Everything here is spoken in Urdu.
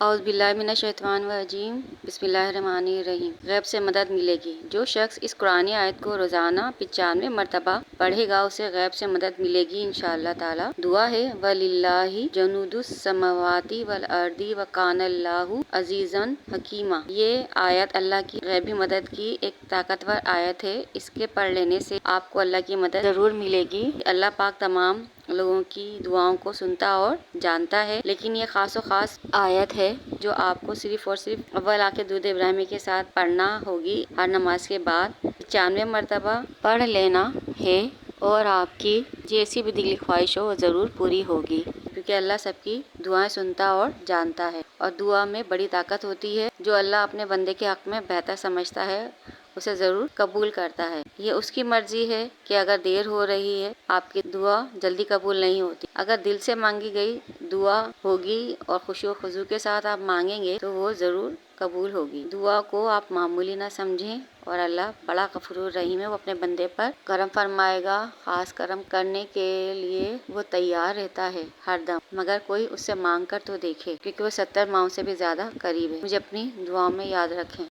اعوذ باللہ من الشیطان الرجیم بسم اللہ الرحمن الرحیم۔ غیب سے مدد ملے گی۔ جو شخص اس قرآنی آیت کو روزانہ 95 مرتبہ پڑھے گا اسے غیب سے مدد ملے گی انشاءاللہ تعالی۔ دعا ہے وَلِلَّهِ جُنُودُ السَّمَاوَاتِ وَالْأَرْضِ وَكَانَ اللَّهُ عَزِيزًا حَكِيمًا۔ یہ آیت اللہ کی غیبی مدد کی ایک طاقتور آیت ہے۔ اس کے پڑھ لینے سے آپ کو اللہ کی مدد ضرور ملے گی۔ اللہ پاک تمام لوگوں کی دعاؤں کو سنتا اور جانتا ہے، لیکن یہ خاص و خاص آیت ہے جو آپ کو صرف اور صرف اول آخر درود ابراہیمی کے ساتھ پڑھنا ہوگی۔ ہر نماز کے بعد 95 مرتبہ پڑھ لینا ہے اور آپ کی جیسی بھی دلی خواہش ہو وہ ضرور پوری ہوگی، کیونکہ اللہ سب کی دعائیں سنتا اور جانتا ہے، اور دعا میں بڑی طاقت ہوتی ہے۔ جو اللہ اپنے بندے کے حق میں بہتر سمجھتا ہے اسے ضرور قبول کرتا ہے۔ یہ اس کی مرضی ہے کہ اگر دیر ہو رہی ہے آپ کی دعا جلدی قبول نہیں ہوتی۔ اگر دل سے مانگی گئی دعا ہوگی اور خشوع و خضوع کے ساتھ آپ مانگیں گے تو وہ ضرور قبول ہوگی۔ دعا کو آپ معمولی نہ سمجھیں، اور اللہ بڑا غفور الرحیم ہے، وہ اپنے بندے پر کرم فرمائے گا۔ خاص کرم کرنے کے لیے وہ تیار رہتا ہے ہر دم، مگر کوئی اس سے مانگ کر تو دیکھے، کیونکہ وہ 70 ماؤں سے بھی زیادہ قریب ہے۔ مجھے اپنی دعاؤں میں یاد رکھیں۔